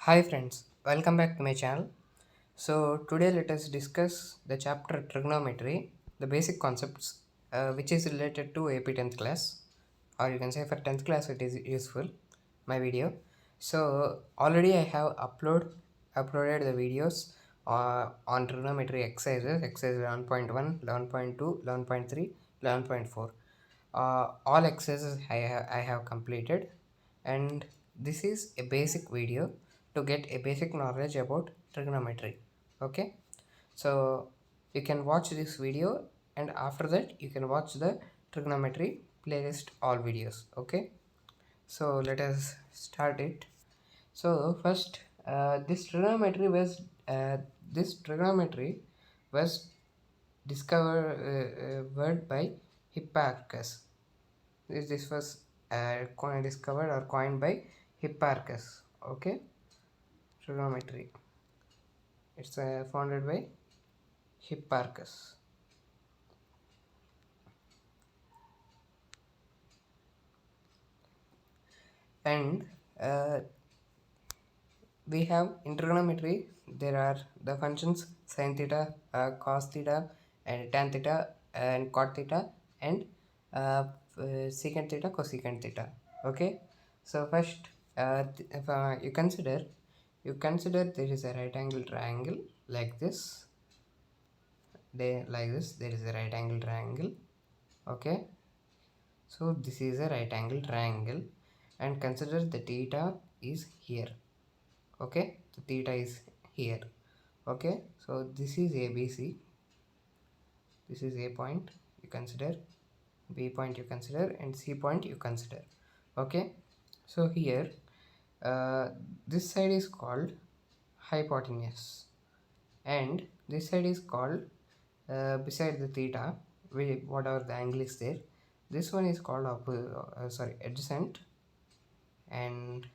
Hi friends, welcome back to my channel. So today let us discuss the chapter trigonometry, the basic concepts which is related to AP 10th class, or you can say for 10th class it is useful, my video. So already I have uploaded the videos on trigonometry exercises, exercise 11.1, 11.2, 11.3, 11.4. All exercises I have completed, and this is a basic video to get a basic knowledge about trigonometry. Okay, so you can watch this video, and after that you can watch the trigonometry playlist all videos. Okay, so let us start it. So first, this trigonometry was discovered by Hipparchus. This was discovered or coined by Hipparchus. Okay, trigonometry. It's founded by Hipparchus. And uh, we have in trigonometry there are the functions sin theta, cos theta, and tan theta, and cot theta, and secant theta, cosecant theta. Okay, so first, if you consider there is a right angle triangle like this. There is a right angle triangle. Okay, so this is a right angle triangle, and consider the theta is here. Okay, the theta is here. Okay, so this is ABC. This is A point, you consider, B point you consider, and C point you consider. Okay, so here, uh, this side is called hypotenuse, and this side is called, beside the theta, whatever the angle is there, this one is called adjacent. And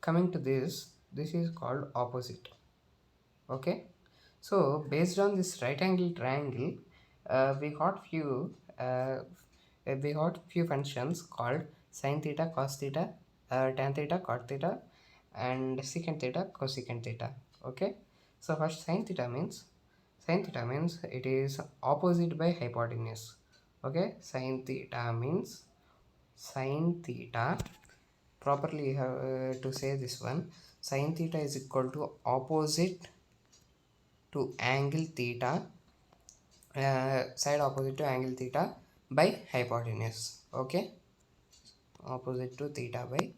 coming to this is called opposite. Okay, so based on this right angle triangle, we got few functions called sin theta, cos theta, tan theta, cot theta, and secant theta, cosecant theta. Okay, so first sin theta means it is opposite by hypotenuse. Okay, sin theta, properly you have to say this one. Sin theta is equal to opposite to angle theta, side opposite to angle theta by hypotenuse. Okay, opposite to theta by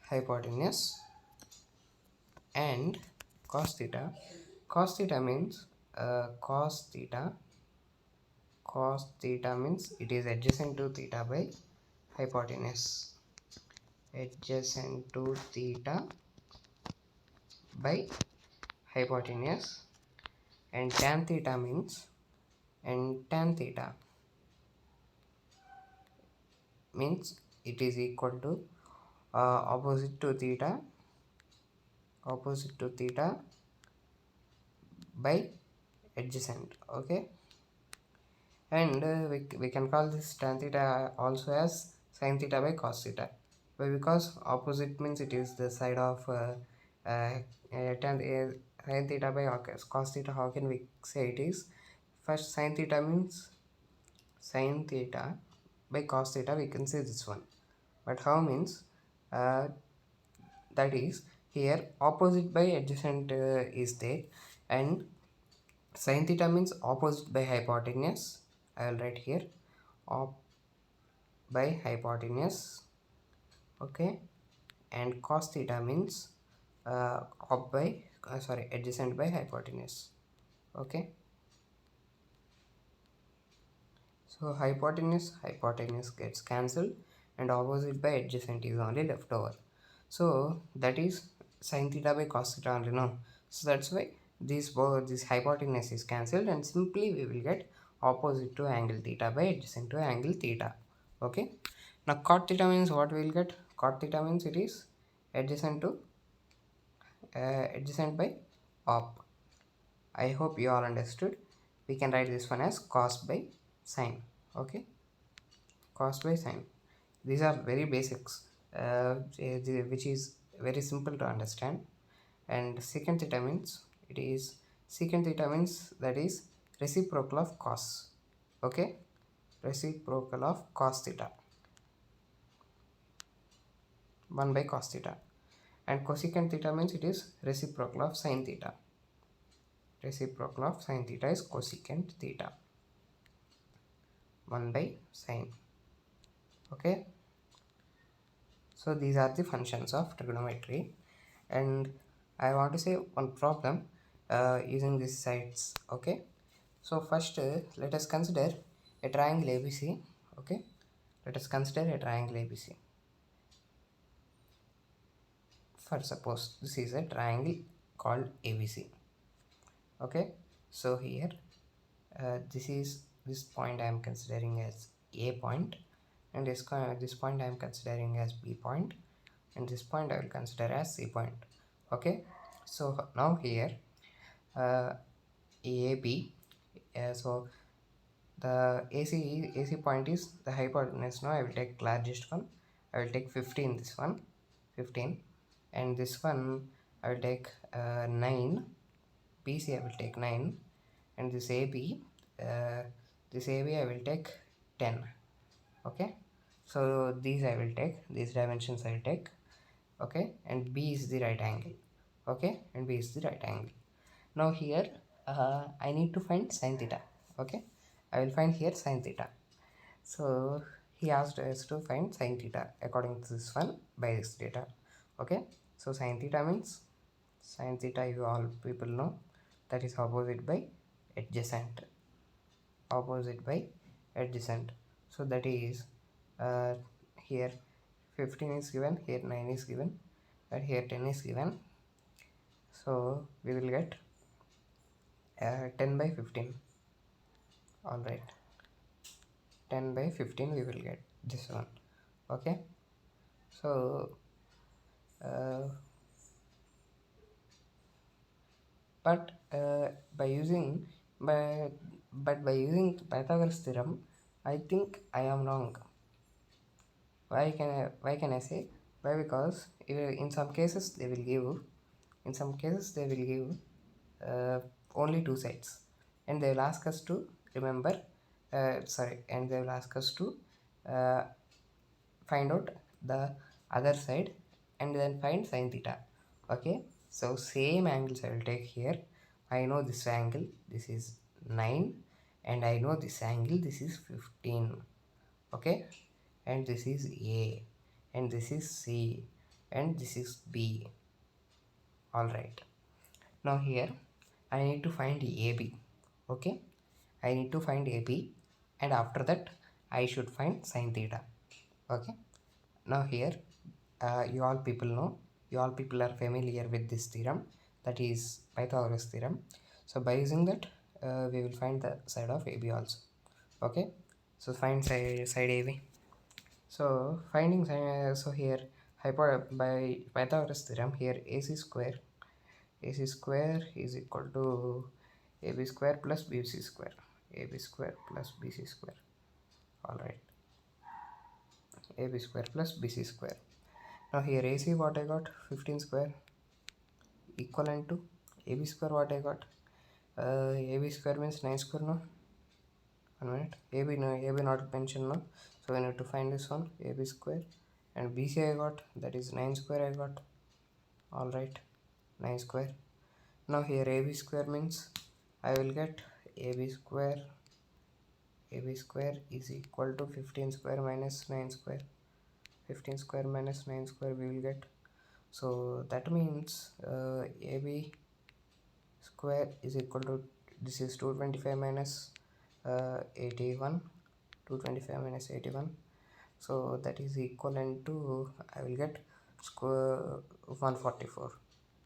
hypotenuse. And cos theta means, cos theta means it is adjacent to theta by hypotenuse, adjacent to theta by hypotenuse. And tan theta means it is equal to, opposite to theta by adjacent. Okay, and we can call this tan theta also as sin theta by cos theta. Why? Because opposite means it is the side of, uh, sin theta by cos theta. How can we say it is? First, sin theta means sin theta by cos theta, we can say this one. But how means, uh, that is, here opposite by adjacent is there, and sin theta means opposite by hypotenuse. I will write here op by hypotenuse. Okay, and cos theta means, op by adjacent by hypotenuse. Okay, so hypotenuse gets cancelled, and opposite by adjacent is only left over. So that is sin theta by cos theta only, no? So that's why this hypotenuse is cancelled, and simply we will get opposite to angle theta by adjacent to angle theta. Okay, now cot theta means what we will get? Cot theta means it is adjacent to, adjacent by op. I hope you all understood. We can write this one as cos by sin. Okay, cos by sin. These are very basics, which is very simple to understand. And secant theta means it is secant theta means that is reciprocal of cos. Okay, reciprocal of cos theta, 1 by cos theta. And cosecant theta means it is reciprocal of sin theta. Reciprocal of sin theta is cosecant theta, 1 by sin. Okay, so these are the functions of trigonometry. And I want to say one problem using these sides. Okay, so first let us consider a triangle ABC. Okay, let us consider a triangle ABC. For suppose this is a triangle called ABC. Okay, so here this point I am considering as A point, and this point I am considering as B point, and this point I will consider as C point. Okay, so now here AB, so the AC point is the hypotenuse. Now I will take largest one. I will take 15. This one 15, and this one I will take 9. BC I will take 9, and this AB I will take 10. Okay, so these I will take, these dimensions I will take. Okay, and B is the right angle. Okay, and B is the right angle. Now here I need to find sin theta. Okay, I will find here sin theta. So he asked us to find sin theta according to this one by this data. Okay, so sin theta means, sin theta you all people know, that is opposite by adjacent. Opposite by adjacent. So that is here 15 is given, here 9 is given, and here 10 is given. So we will get 10 by 15. Alright, 10 by 15 we will get this one. Okay, so but by using but by using Pythagoras theorem, I think I am wrong. Why can I say why? Because in some cases they will give only two sides, and they will ask us to remember and they will ask us to uh, find out the other side and then find sin theta. Okay, so same angles I will take here. I know this angle, this is 9, and I know this angle, this is 15. Okay, and this is A, and this is C, and this is B. Alright, now here I need to find AB. Okay, I need to find AB, and after that I should find sin theta. Okay, now here you all people are familiar with this theorem, that is Pythagoras theorem. So by using that we will find the side of AB also. Okay, so find side AB. So finding so here by Pythagoras theorem, here AC square is equal to AB square plus BC square. AB square plus BC square. Alright, AB square plus BC square. Now here AC what I got, 15 square, equivalent to AB square what I got. AB square means 9 square, no? 1 minute. AB not mentioned, no? So we need to find this one, AB square, and BC I got, that is 9 square I got. Alright, 9 square. Now here AB square means I will get AB square is equal to 15 square minus 9 square. 15 square minus 9 square we will get. So that means AB square is equal to, this is 225 minus 81, 225 minus 81, so that is equivalent to, I will get square 144.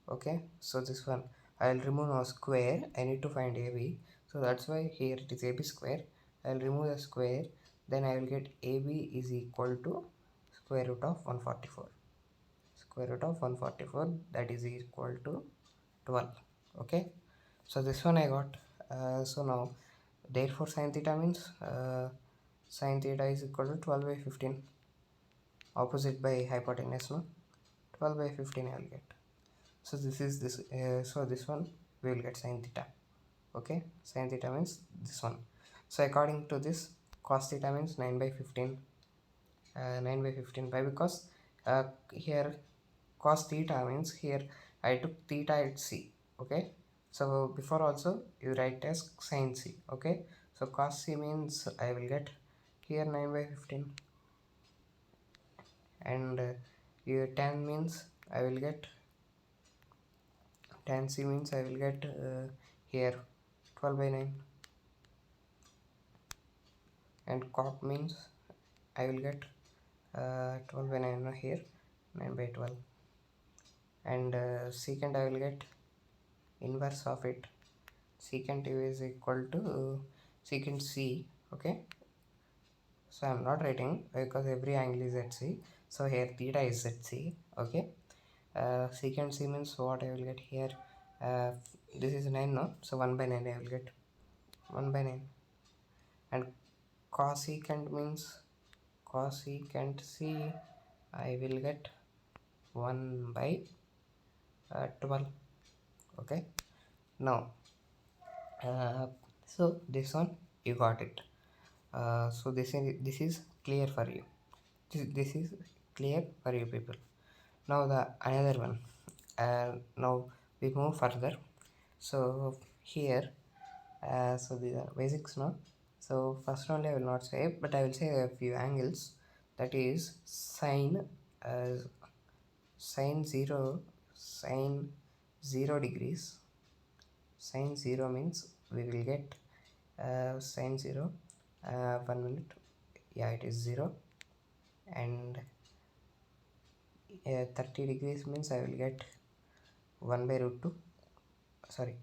Okay, so this one I will remove now square, I need to find AB, so that's why here it is AB square. I will remove the square, then I will get AB is equal to square root of 144. Square root of 144, that is equal to 12. Okay, so this one I got. So now therefore sin theta means sin theta is equal to 12 by 15, opposite by hypotenuse, no? 12 by 15 I will get. So this is this, so this one we will get sine theta. Okay, sine theta means this one. So according to this, cos theta means 9 by 15. 9 by 15 by, because here cos theta means here I took theta at c. Okay, so before also you write as sin c. Okay, so cos c means I will get here 9 by 15, and here tan means I will get tan c means I will get here 12 by 9, and cot means I will get 12 by 9 here, 9 by 12, and secant I will get inverse of it. Secant u is equal to secant c. Okay, so I'm not writing because every angle is at c, so here theta is at c. Okay, secant c means what I will get here, this is 9, no, so 1 by 9 I will get 1 by 9, and cosecant means cosecant c I will get 1 by 12. Okay, now so this one you got it. So this is clear for you. This is clear for you people. Now the another one. Now we move further. So here, so these are basics now. So first only I will not say, but I will say a few angles. That is sine, uh, sine 0, sine 0 degrees. Sine 0 means we will get sine 0, 1 minute, yeah, it is 0, and 30 degrees means I will get 1 by root 2, sorry,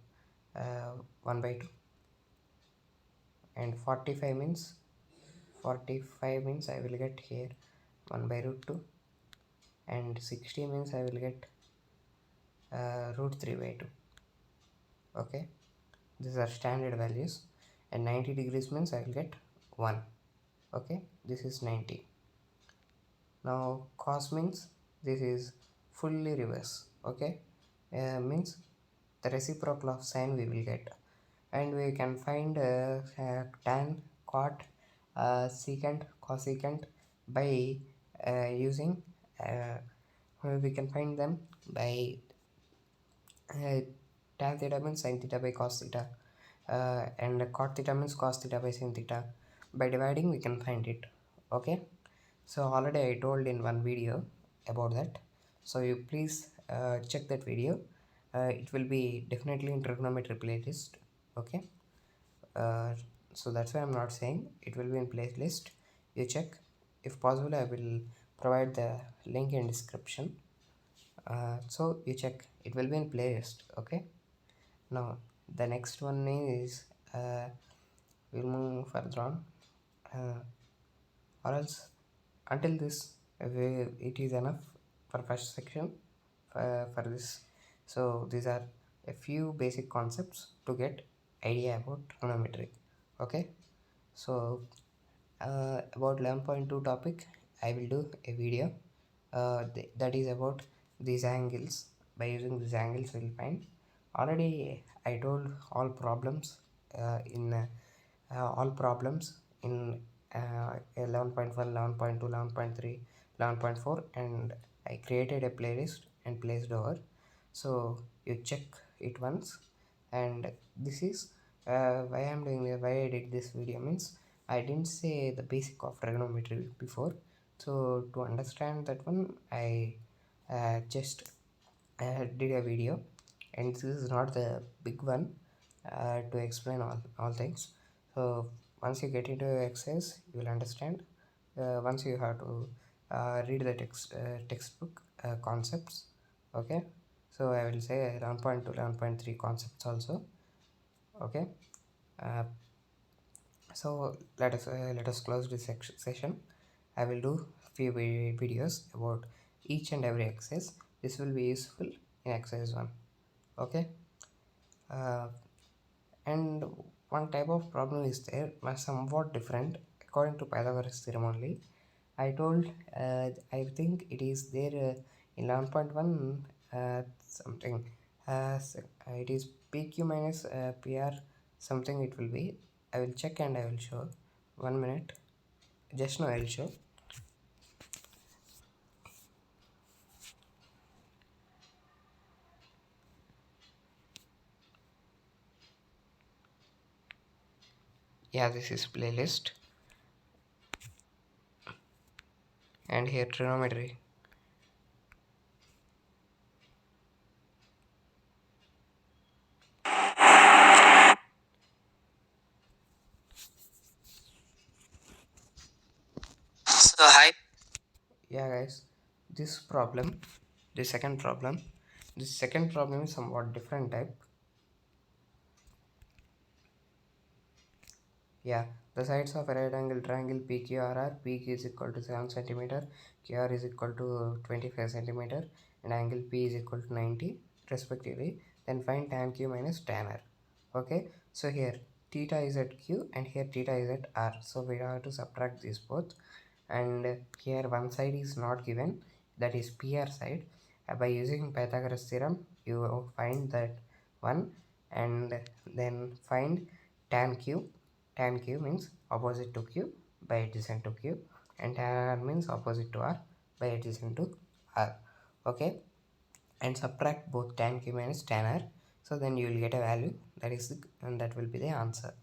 1 by 2, and 45 means I will get here 1 by root 2, and 60 means I will get root 3 by 2. Okay, these are standard values, and 90 degrees means I will get 1. Okay, this is 90. Now cos means this is fully reverse. Okay, means the reciprocal of sine we will get, and we can find tan, cot, secant, cosecant by using we can find them by uh, tan theta means sin theta by cos theta, and cot theta means cos theta by sin theta. By dividing we can find it. Okay, so already I told in one video about that, so you please check that video. It will be definitely in trigonometry playlist. Okay, uh, so that's why I'm not saying it will be in playlist. You check, if possible I will provide the link in description. So you check, it will be in playlist. Okay, now the next one is we'll move further on, or else until this it is enough for first section for this. So these are a few basic concepts to get idea about trigonometry. Okay, so about 11.2 topic I will do a video that is about these angles. By using these angles we will find. Already I told all problems in all problems in 11.1, 11.2, 11.3, 11.4, and I created a playlist and placed over, so you check it once. And this is why I'm doing why I did this video means I didn't say the basic of trigonometry before, so to understand that one I just did a video, and this is not the big one to explain all things. So once you get into exercise you will understand. Once you have to read the textbook concepts. Okay, so I will say 11.2, 11.3 concepts also. Okay, uh, so let us close this session. I will do few videos about each and every exercise. This will be useful in exercise 1. Okay, uh, and one type of problem is there somewhat different according to Pythagoras theorem only. I told I think it is there In 11.1 something it is PQ minus PR something it will be. I will check and I will show. 1 minute. Just now I will show. Yeah, this is playlist, and here trigonometry. So hi. Yeah guys, this problem, this second problem is somewhat different type. Yeah, the sides of a right angle triangle PQR are PQ is equal to 7 centimeter, QR is equal to 25 centimeter, and angle P is equal to 90 respectively. Then find tan Q minus tan R. Okay, so here theta is at Q and here theta is at R. So we have to subtract these both. And here one side is not given, that is PR side. By using Pythagoras theorem, you find that one, and then find tan Q. Tan Q means opposite to Q by adjacent to Q, and tan R means opposite to R by adjacent to R. Okay, and subtract both tan Q minus tan R. So then you will get a value that is and that will be the answer.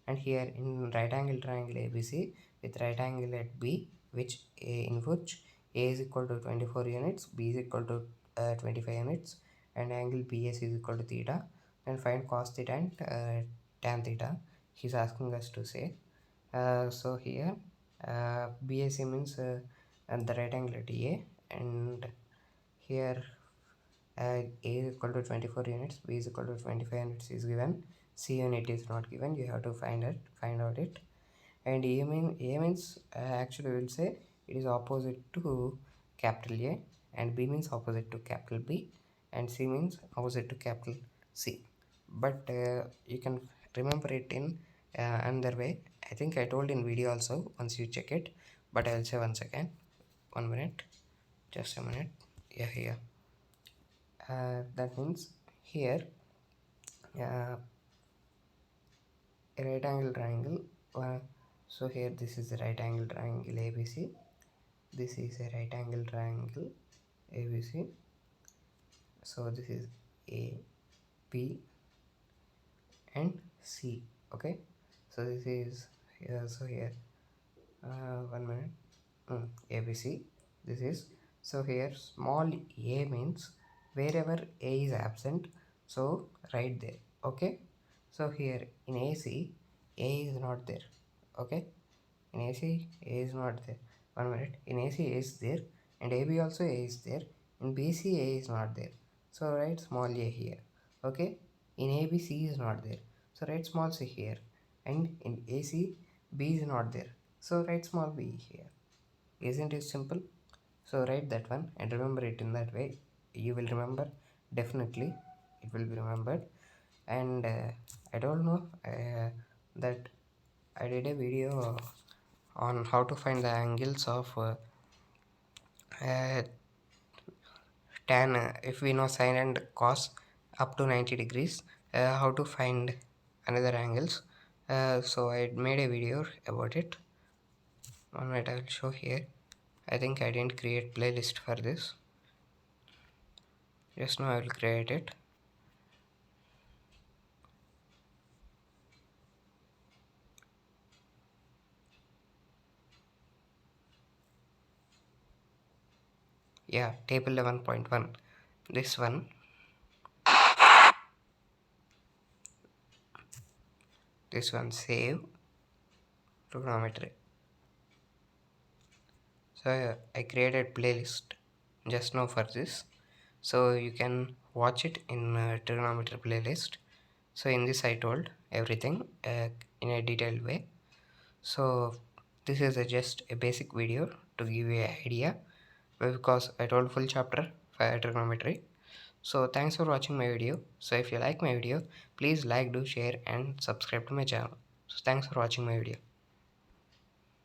And here in right angle triangle ABC with right angle at B, in which A is equal to 24 units, B is equal to 25 units, and angle BS is equal to theta, then find cos theta and tan theta. He's asking us to say. So here BSC means at the right angle at A, and here A is equal to 24 units, B is equal to 25 units is given, C unit is not given. You have to find out it. And A means actually we will say it is opposite to capital A, and B means opposite to capital B, and C means opposite to capital C. But you can remember it in another way. I think I told in video also once you check it, but I will say once again. 1 minute, just a minute. Yeah, here. That means here uh, a right angle triangle. So here this is the right angle triangle ABC. This is a right angle triangle ABC. So this is A, B, and C. Okay. So this is here. So here, 1 minute. ABC. This is, so here small a means wherever A is absent. So right there. Okay. So here in AC, A is not there. Okay. In AC, A is not there. 1 minute. In AC, A is there, and AB also A is there. In BC, A is not there. So write small a here. Okay. In ABC is not there. So write small c here. And in AC, B is not there. So write small b here. Isn't it simple? So write that one and remember it in that way. You will remember, definitely. It will be remembered. And I don't know that I did a video on how to find the angles of uh, tan, if we know sine and cos up to 90 degrees, how to find another angles. So I made a video about it. 1 minute, I will show here. I think I didn't create playlist for this. Just now I will create it. Yeah, table 11.1. This one. This one, save trigonometry. So I created playlist just now for this. So you can watch it in trigonometry playlist. So in this I told everything in a detailed way. So this is just a basic video to give you an idea, because I told full chapter for trigonometry. So thanks for watching my video. So if you like my video, please like, do, share and subscribe to my channel. So thanks for watching my video.